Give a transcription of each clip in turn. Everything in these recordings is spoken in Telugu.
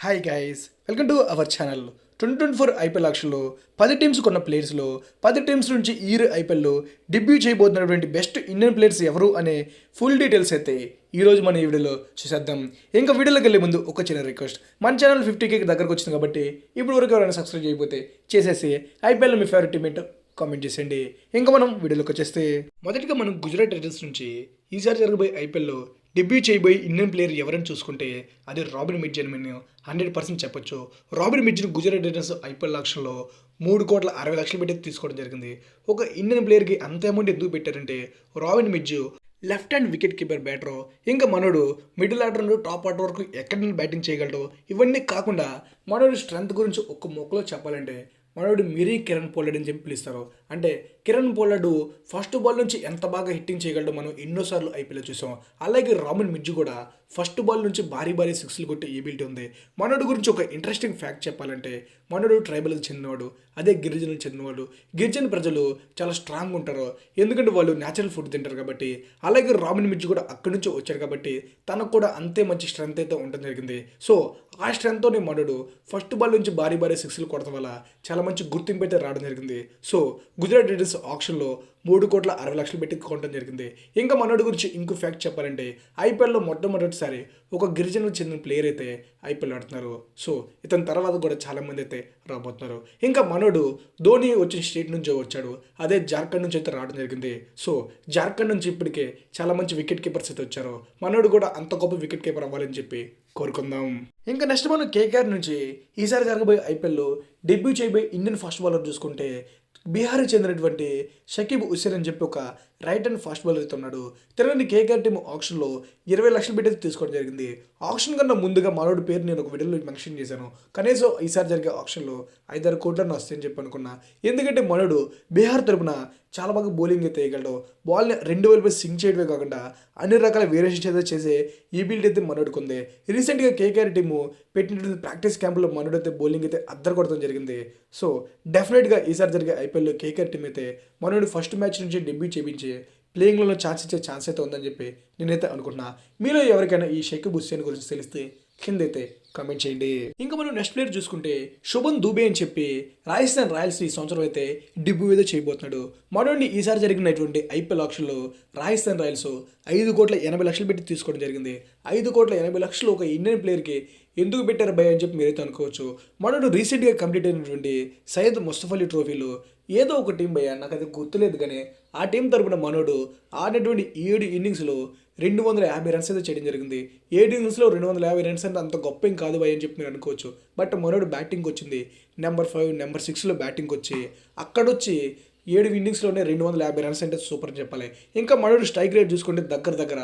Hi guys, welcome to our channel. 2024 IPL ఆక్షన్లో 10 టీమ్స్ కొన్న ప్లేయర్స్లో 10 టీమ్స్ నుంచి ఈ ఐపీఎల్లో డెబ్యూ చేయబోతున్నటువంటి బెస్ట్ ఇండియన్ ప్లేయర్స్ ఎవరు అనే ఫుల్ డీటెయిల్స్ అయితే ఈరోజు మన ఈ వీడియోలో చూసేద్దాం. ఇంకా వీడియోలోకి వెళ్ళే ముందు ఒక చిన్న రిక్వెస్ట్, మన ఛానల్ 50K దగ్గరకు వచ్చింది కాబట్టి ఇప్పుడు వరకు ఎవరైనా సబ్స్క్రైబ్ చేయకపోతే చేసేసి ఐపీఎల్లో మీ ఫేవరెట్ టీమ్ ఏంటో కామెంట్ చేసేయండి. ఇంకా మనం వీడియోలోకి వచ్చేస్తే మొదటిగా మనం గుజరాత్ టైటన్స్ నుంచి ఈసారి జరగబోయే ఐపీఎల్లో డెబ్యూ చేయబోయే ఇండియన్ ప్లేయర్ ఎవరని చూసుకుంటే అది రాబిన్ మిడ్జ్ అని మేము 100% చెప్పొచ్చు. రాబిన్ మిడ్జ్ను గుజరాత్ టైటన్స్ ఐపీఎల్ ఆక్షన్లో 3,60,00,000 పెట్టి తీసుకోవడం జరిగింది. ఒక ఇండియన్ ప్లేయర్కి అంత అమౌంట్ ఎందుకు పెట్టారంటే robin midge left hand wicket keeper batter, ఇంకా మనోడు మిడిల్ ఆర్డర్ నుండి టాప్ ఆర్డర్ వరకు ఎక్కడ బ్యాటింగ్ చేయగలడు. ఇవన్నీ కాకుండా మనోడి స్ట్రెంత్ గురించి ఒక్క మొక్కలో చెప్పాలంటే మనోడు మిరీ కిరణ్ పోలార్డ్ అని చెప్పి పిలుస్తారు. అంటే కిరణ్ పోలార్డ్ ఫస్ట్ బాల్ నుంచి ఎంత బాగా హిట్టింగ్ చేయగలడో మనం ఎన్నోసార్లు ఐపీఎల్ చూసాం. అలాగే రాబిన్ మిడ్జ్ కూడా ఫస్ట్ బాల్ నుంచి భారీ భారీ సిక్స్లు కొట్టే ఎబిలిటీ ఉంది. మనోడు గురించి ఒక ఇంట్రెస్టింగ్ ఫ్యాక్ట్ చెప్పాలంటే మనోడు ట్రైబల్కి చెందినవాడు, అదే గిరిజనులకు చెందినవాడు. గిరిజన ప్రజలు చాలా స్ట్రాంగ్ ఉంటారు, ఎందుకంటే వాళ్ళు న్యాచురల్ ఫుడ్ తింటారు కాబట్టి. అలాగే రాబిన్ మిడ్జ్ కూడా అక్కడి నుంచి వచ్చారు కాబట్టి తనకు కూడా అంతే మంచి స్ట్రెంత్ అయితే ఉండడం జరిగింది. సో ఆ స్ట్రెంత్తోనే మనోడు ఫస్ట్ బాల్ నుంచి భారీ భారీ సిక్స్లు కొడటం వల్ల చాలా మంచి గుర్తింపు అయితే రావడం జరిగింది. సో గుజరాత్ టైటన్స్ ఆక్షన్లో 3,60,00,000 పెట్టి కొనడం జరిగింది. ఇంకా మనోడి గురించి ఇంకో ఫ్యాక్ట్ చెప్పాలంటే ఐపీఎల్లో మొట్టమొదటిసారి ఒక గిరిజనకు చెందిన ప్లేయర్ అయితే ఐపీఎల్ ఆడుతున్నారు. సో ఇతని తర్వాత కూడా చాలామంది అయితే రాబోతున్నారు. ఇంకా మనోడు ధోని వచ్చిన స్టేట్ నుంచి వచ్చాడు, అదే జార్ఖండ్ నుంచి అయితే రావడం జరిగింది. సో జార్ఖండ్ నుంచి ఇప్పటికే చాలా మంచి వికెట్ కీపర్స్ అయితే వచ్చారు. మనోడు కూడా అంత గొప్ప వికెట్ కీపర్ అవ్వాలని చెప్పి కోరుకుందాం. ఇంకా నెక్స్ట్ మనం కేకేఆర్ నుంచి ఈసారి జరగబోయే ఐపీఎల్లో డెబ్యూ చేయబోయే ఇండియన్ ఫాస్ట్ బౌలర్ చూసుకుంటే బీహార్కి చెందినటువంటి షకీబ్ హుసేన్ అని చెప్పి ఒక రైట్ అండ్ ఫాస్ట్ బౌలర్ అయితే ఉన్నాడు. తిరగని కేకేఆర్ టీమ్ ఆప్షన్లో 20,00,000 పెట్టి తీసుకోవడం జరిగింది. ఆప్షన్ కన్నా ముందుగా మనోడి పేరు నేను ఒక వీడియోలో మెన్షన్ చేశాను. కనీసం ఈసారి జరిగే ఆప్షన్లో 5-6 కోట్లను వస్తాయని చెప్పి అనుకున్నా. ఎందుకంటే మనోడు బీహార్ తరపున చాలా బాగా బౌలింగ్ అయితే వేయగలడు. బాల్ని 2 వైపు సింక్ చేయడమే కాకుండా అన్ని రకాల వేరియేషన్స్ అయితే చేసే ఈ బిల్డ్ అయితే మనోడికి ఉంది. రీసెంట్గా కేకేఆర్ టీము పెట్టినటువంటి ప్రాక్టీస్ క్యాంపులో మనోడు అయితే బౌలింగ్ అయితే అద్దరు కొడతాం జరిగింది. సో డెఫినెట్గా ఈసారి జరిగే ఐపీఎల్లో కేకేఆర్ టీం అయితే మనోడు ఫస్ట్ మ్యాచ్ నుంచి డెబ్యూ చేయించి ప్లేయింగ్లో ఛాన్స్ ఇచ్చే ఛాన్స్ అయితే ఉందని చెప్పి నేనైతే అనుకుంటున్నా. మీలో ఎవరికైనా ఈ షకీబ్ హుస్సేన్ గురించి తెలిస్తే కిందైతే కామెంట్ చేయండి. ఇంకా మనం నెక్స్ట్ ప్లేయర్ చూసుకుంటే శుభన్ దూబే అని చెప్పి రాజస్థాన్ రాయల్స్ ఈ సంవత్సరం అయితే డెబ్యూ అయితే చేయబోతున్నాడు. మనోడిని ఈసారి జరిగినటువంటి ఐపీఎల్ ఆక్షన్లో రాజస్థాన్ రాయల్స్ 5,80,00,000 పెట్టి తీసుకోవడం జరిగింది. 5,80,00,000 ఒక ఇండియన్ ప్లేయర్కి ఎందుకు పెట్టారు భయ అని చెప్పి మీరైతే అనుకోవచ్చు. మనోడు రీసెంట్గా కంప్లీట్ అయినటువంటి సయ్యద్ ముస్తఫ్ అలీ ట్రోఫీలో ఏదో ఒక టీం భయ, నాకు అది గుర్తులేదు, కానీ ఆ టీం తరపున మనోడు ఆడినటువంటి 7 ఇన్నింగ్స్లో 250 రన్స్ అయితే చేయడం జరిగింది. 7 ఇన్నింగ్స్లో 250 రన్స్ అంటే అంత గొప్ప ఏం కాదు భయ అని చెప్పి మీరు అనుకోవచ్చు. బట్ మనోడు బ్యాటింగ్ వచ్చింది నెంబర్ 5, నెంబర్ 6లో బ్యాటింగ్ వచ్చి అక్కడొచ్చి 7 ఇన్నింగ్స్లోనే 250 రన్స్ అంటే సూపర్ అని చెప్పాలి. ఇంకా మనోడు స్ట్రైక్ రేట్ చూసుకుంటే దగ్గర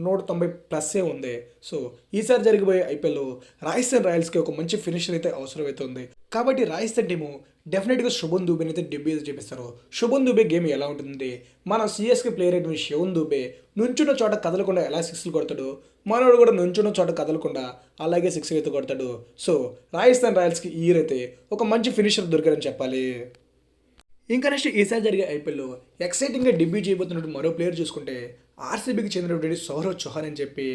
190+ ఉంది. సో ఈసారి జరిగిపోయే ఐపీఎల్లో రాజస్థాన్ రాయల్స్కి ఒక మంచి ఫినిషర్ అయితే అవసరమవుతుంది. కాబట్టి రాజస్థాన్ టీము డెఫినెట్గా శుభన్ దూబేని అయితే డెబ్యూ అయితే చేపిస్తారు. శుభన్ దూబే గేమ్ ఎలా ఉంటుంది, మన సిఎస్కే ప్లేయర్ అయిన శివన్ దూబే నుంచున్న చోట కదలకుండా ఎలా సిక్స్లు కొడతాడు, మనోడు కూడా నుంచున్న చోట కదలకుండా అలాగే సిక్స్ అయితే కొడతాడు. సో రాజస్థాన్ రాయల్స్కి ఈ ఇయర్ అయితే ఒక మంచి ఫినిషర్ దొరికారని చెప్పాలి. ఇంకా నెక్స్ట్ ఈసారి జరిగే ఐపీఎల్లో ఎక్సైటింగ్గా డెబ్యూ చేయబోతున్నట్టు మరో ప్లేయర్ చూసుకుంటే ఆర్సీబీకి చెందినటువంటి సౌరవ్ చౌహాన్ అని చెప్పి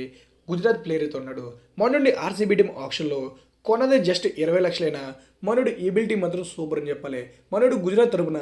గుజరాత్ ప్లేయర్ అయితే ఉన్నాడు. మనోడిని ఆర్సీబీ టీం ఆప్షన్లో కొన్నదే జస్ట్ 20,00,000 మనోడు ఎబిలిటీ మాత్రం సూపర్ అని చెప్పాలి. మనోడు గుజరాత్ తరపున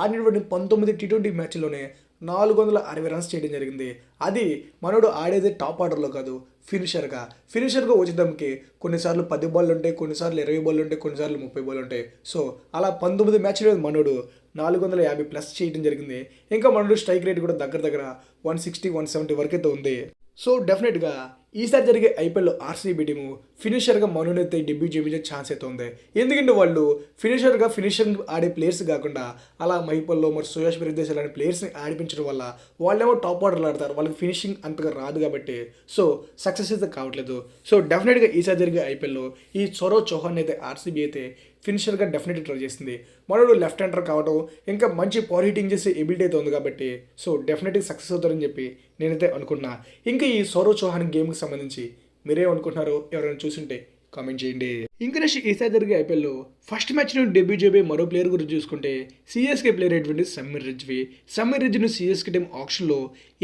ఆడినటువంటి 19 T20 మ్యాచ్ల్లోనే 460 రన్స్ చేయడం జరిగింది. అది మనోడు ఆడేది టాప్ ఆర్డర్లో కాదు, ఫినిషర్గా వచ్చేదానికి కొన్నిసార్లు 10 బాల్ ఉంటాయి, కొన్నిసార్లు 20 బాల్ ఉంటాయి, కొన్నిసార్లు 30 బాల్ ఉంటాయి. సో అలా 19 మ్యాచ్లో మనోడు 450+ చేయడం జరిగింది. ఇంకా మనోడు స్ట్రైక్ రేట్ కూడా దగ్గర 160-170 వరకు అయితే ఉంది. సో డెఫినెట్గా ఈసారి జరిగే ఐపీఎల్లో ఆర్సీబీ టీము ఫినిషర్గా మనోని అయితే డెబ్యూ చేయించే ఛాన్స్ అయితే ఉంది. ఎందుకంటే వాళ్ళు ఫినిషింగ్ ఆడే ప్లేయర్స్ కాకుండా అలా మైపల్లో మరి సుయాష్ బ్రదేశ్ లాంటి ప్లేయర్స్ని ఆడిపించడం వల్ల వాళ్ళేమో టాప్ ఆర్డర్లో ఆడతారు, వాళ్ళకి ఫినిషింగ్ అంతగా రాదు కాబట్టి సో సక్సెస్ అయితే కావట్లేదు. సో డెఫినెట్గా ఈసారి జరిగే ఐపీఎల్లో ఈ సౌరవ్ చౌహాన్ అయితే ఆర్సీబీ అయితే ఫినిషర్గా డెఫినెట్గా ట్రై చేస్తుంది. మనోడు లెఫ్ట్ హ్యాండర్ కావడం ఇంకా మంచి పవర్ హిట్టింగ్ చేసే ఎబిలిటీ అయితే ఉంది కాబట్టి సో డెఫినెట్గా సక్సెస్ అవుతారని చెప్పి నేనైతే అనుకుంటున్నా. ఇంకా ఈ సౌరవ్ చౌహాన్ గేమ్కి సంబంధించి మీరేమనుకుంటున్నారో ఎవరైనా చూసుంటే కామెంట్ చేయండి. ఇంకా నెక్స్ట్ ఈసారి జరిగే ఐపీఎల్లో ఫస్ట్ మ్యాచ్లో డెబ్యూ చేయబోయే మరో ప్లేయర్ గురించి చూసుకుంటే సిఎస్కే ప్లేయర్ అయినటువంటి సమీర్ రిజ్వీ. సమీర్ రిజ్వీని సిఎస్కే టీం ఆక్షన్లో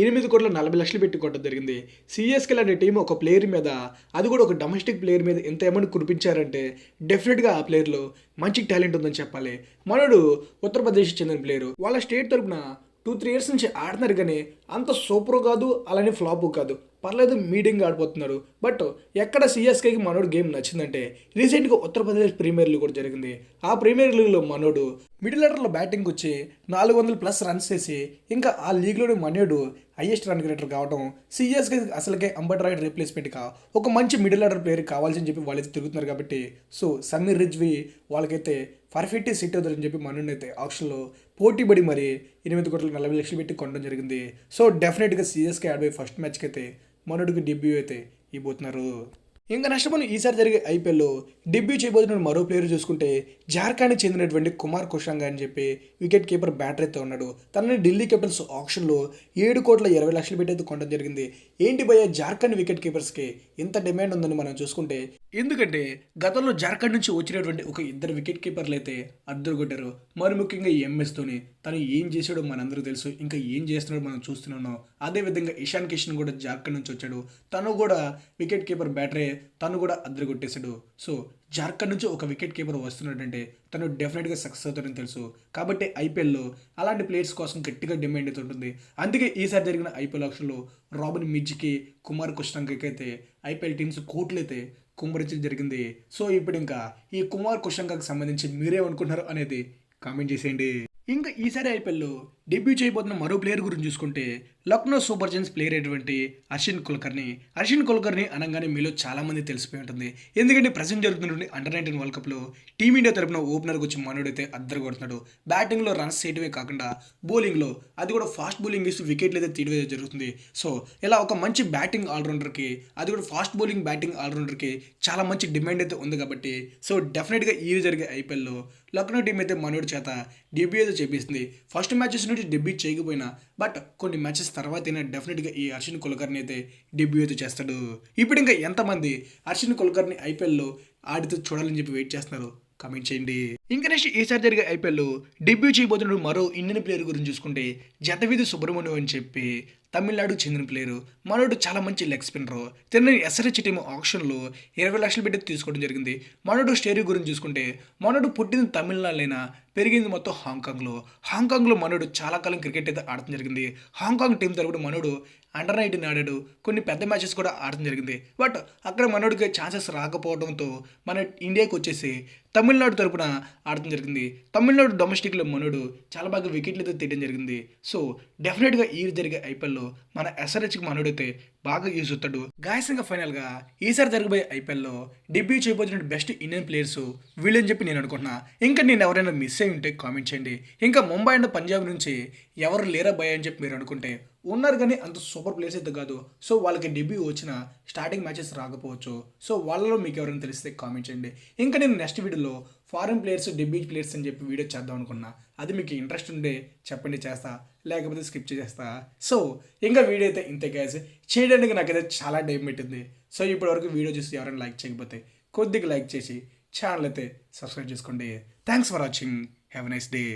8,40,00,000 పెట్టి కొట్టడం జరిగింది. సిఎస్కే లాంటి టీం ఒక ప్లేయర్ మీద, అది కూడా ఒక డొమెస్టిక్ ప్లేయర్ మీద ఎంత అమౌంట్ కురిపించారంటే డెఫినెట్గా ఆ ప్లేయర్లో మంచి టాలెంట్ ఉందని చెప్పాలి. మనోడు ఉత్తరప్రదేశ్ చెందిన ప్లేయరు. వాళ్ళ స్టేట్ తరపున 2-3 ఇయర్స్ నుంచి ఆడుతున్నారు కానీ అంత సూపర్ కాదు, అలానే ఫ్లాప్ కాదు, పర్లేదు మీడియంగా ఆడిపోతున్నారు. బట్ ఎక్కడ సిఎస్కేకి మనోడు గేమ్ నచ్చిందంటే రీసెంట్గా ఉత్తరప్రదేశ్ ప్రీమియర్ లీగ్ కూడా జరిగింది. ఆ ప్రీమియర్ లీగ్లో మనోడు మిడిల్ ఆర్డర్లో బ్యాటింగ్ వచ్చి 400+ రన్స్ చేసి ఇంకా ఆ లీగ్లోనే మనోడు హైయెస్ట్ రన్ రేటర్ కావడం, సిఎస్కే అసలుకే అంబట్ రాయుడు రీప్లేస్మెంట్గా ఒక మంచి మిడిల్ ఆర్డర్ ప్లేయర్ కావాల్సి చెప్పి వాళ్ళైతే తిరుగుతున్నారు. కాబట్టి సో సమీర్ రిజ్వీ వాళ్ళకైతే పర్ఫెక్ట్ సెట్ అవుతారని చెప్పి మనోడిని అయితే ఆప్షన్లో పోటీపడి మరి 8,40,00,000 పెట్టి కొనడం జరిగింది. సో డెఫినెట్గా సిఎస్కే ఆడిపోయి ఫస్ట్ మ్యాచ్కి అయితే మనోడికి డెబ్యూ అయితే ఇవ్వబోతున్నారు. ఇంకా నష్టపోయిన ఈసారి జరిగే ఐపీఎల్లో డెబ్యూ చేయబోతున్న మరో ప్లేయర్ చూసుకుంటే జార్ఖండ్కి చెందినటువంటి కుమార్ కుషాంగా అని చెప్పి వికెట్ కీపర్ బ్యాటర్ అయితే ఉన్నాడు. తనని ఢిల్లీ క్యాపిటల్స్ ఆప్షన్లో 7,20,00,000 పెట్టి అయితే కొనడం జరిగింది. ఏంటి భయ్య జార్ఖండ్ వికెట్ కీపర్స్కి ఇంత డిమాండ్ ఉందని మనం చూసుకుంటే, ఎందుకంటే గతంలో జార్ఖండ్ నుంచి వచ్చినటువంటి ఒక 2 వికెట్ కీపర్లు అయితే అద్దరు కొట్టారు. మరి ముఖ్యంగా ఈ ఎంఎస్తోని తను ఏం చేశాడో మనందరూ తెలుసు, ఇంకా ఏం చేస్తున్నాడో మనం చూస్తున్నాం. అదేవిధంగా ఇషాన్ కిషన్ కూడా జార్ఖండ్ నుంచి వచ్చాడు. తను కూడా వికెట్ కీపర్ బ్యాటరే, తను కూడా అద్దరు కొట్టేశాడు. సో జార్ఖండ్ నుంచి ఒక వికెట్ కీపర్ వస్తున్నాడంటే తను డెఫినెట్గా సక్సెస్ అవుతాడని తెలుసు. కాబట్టి ఐపీఎల్లో అలాంటి ప్లేయర్స్ కోసం గట్టిగా డిమాండ్ అయితే ఉంటుంది. అందుకే ఈసారి జరిగిన ఐపీఎల్ ఆక్షన్లో రాబిన్ మిజ్కి, కుమార్ కుషాంకకి అయితే ఐపీఎల్ టీమ్స్ కోట్లు అయితే కుమ్మరించడం జరిగింది. సో ఇప్పుడు ఇంకా ఈ కుమార్ కుషాంకకి సంబంధించి మీరేమనుకుంటున్నారు అనేది కామెంట్ చేసేయండి. ఇంకా ఈసారి ఐపీఎల్లో డెబ్యూ చేయబోతున్న మరో ప్లేయర్ గురించి చూసుకుంటే లక్నో సూపర్ జైంట్స్ ప్లేయర్ అయినటువంటి హర్షిన్ కుల్కర్ని అనగానే మీలో చాలామంది తెలిసిపోయి ఉంటుంది. ఎందుకంటే ప్రజెంట్ జరుగుతున్నటువంటి అండర్-19 వరల్డ్ కప్లో టీమిండియా తరపున ఓపెనర్కి వచ్చి మనోడైతే అద్దరు కొడుతున్నాడు. బ్యాటింగ్లో రన్స్ చేయడమే కాకుండా బౌలింగ్లో అది కూడా ఫాస్ట్ బౌలింగ్ ఇస్తూ వికెట్లు అయితే తీయడం జరుగుతుంది. సో ఇలా ఒక మంచి బ్యాటింగ్ ఆల్రౌండర్కి, అది కూడా ఫాస్ట్ బౌలింగ్ బ్యాటింగ్ ఆల్రౌండర్కి చాలా మంచి డిమాండ్ అయితే ఉంది. కాబట్టి సో డెఫినెట్గా ఈ జరిగే ఐపీఎల్లో లక్నో టీం అయితే మనోడి చేత డెబ్యూ అయితే చేపిస్తుంది. ఫస్ట్ మ్యాచెస్ నుంచి డెబ్యూ చేయకపోయినా బట్ కొన్ని మ్యాచెస్ తర్వాత డెఫినెట్గా ఈ హర్షిన్ కుల్కర్ని అయితే డెబ్యూ అయితే చేస్తాడు. ఇప్పుడు ఇంకా ఎంతమంది హర్షిన్ కుల్కర్ని ఐపీఎల్లో ఆడితే చూడాలని చెప్పి వెయిట్ చేస్తున్నారు కామెంట్ చేయండి. ఇంకా నెక్స్ట్ ఈసారి జరిగే ఐపీఎల్లో డెబ్యూ చేయబోతున్న మరో ఇండియన్ ప్లేయర్ గురించి చూసుకుంటే జతవీధి సుబ్రహ్మణ్యం అని చెప్పి తమిళనాడుకు చెందిన ప్లేయరు. మనోడు చాలా మంచి లెగ్ స్పిన్నరు. తిన్న ఎస్ఆర్హెచ్ టీమ్ ఆప్షన్లో 20,00,000 పెట్టి తీసుకోవడం జరిగింది. మనోడు స్టోరీ గురించి చూసుకుంటే మనోడు పుట్టిన తమిళనాడులైనా పెరిగింది మొత్తం హాంకాంగ్లో మనోడు చాలా కాలం క్రికెట్ అయితే ఆడటం జరిగింది. హాంకాంగ్ టీం తరపున మనోడు అండర్-19 ఆడాడు. కొన్ని పెద్ద మ్యాచెస్ కూడా ఆడటం జరిగింది. బట్ అక్కడ మనోడికి ఛాన్సెస్ రాకపోవడంతో మన ఇండియాకి వచ్చేసి తమిళనాడు తరపున ఆడటం జరిగింది. తమిళనాడు డొమెస్టిక్లో మనోడు చాలా బాగా వికెట్లు అయితే తీయడం జరిగింది. సో డెఫినెట్గా ఈ జరిగే ఐపీఎల్లో మన ఎస్ఆర్హెచ్కి మనోడైతే బాగా యూజ్ అవుతాడు. గాయసంగా ఫైనల్గా ఈసారి జరగబోయే ఐపీఎల్లో డెబ్యూ చేయబోతున్న బెస్ట్ ఇండియన్ ప్లేయర్స్ వీళ్ళని చెప్పి నేను అనుకుంటున్నా. ఇంకా నేను ఎవరైనా మిస్ అయి ఉంటే కామెంట్ చేయండి. ఇంకా ముంబై అండ్ పంజాబ్ నుంచి ఎవరు లేరా భయ అని చెప్పి మీరు అనుకుంటే ఉన్నారు, కానీ అంత సూపర్ ప్లేయర్స్ అయితే కాదు. సో వాళ్ళకి డెబ్యూ వచ్చిన స్టార్టింగ్ మ్యాచెస్ రాకపోవచ్చు. సో వాళ్ళలో మీకు ఎవరైనా తెలిస్తే కామెంట్ చేయండి. ఇంకా నేను నెక్స్ట్ వీడియోలో ఫారెన్ ప్లేయర్స్ డెబ్యూ ప్లేయర్స్ అని చెప్పి వీడియో చేద్దాం అనుకున్నా. అది మీకు ఇంట్రెస్ట్ ఉంటే చెప్పండి, చేస్తా, లేకపోతే స్కిప్ చేస్తా. సో ఇంకా వీడియో అయితే ఇంతే గైస్. చేయడానికి నాకైతే చాలా టైం పెట్టింది. సో ఇప్పటివరకు వీడియో చూసి ఎవరైనా లైక్ చేయకపోతే కొద్దిగా లైక్ చేసి ఛానల్ అయితే సబ్స్క్రైబ్ చేసుకోండి. Thanks for watching. Have a nice day.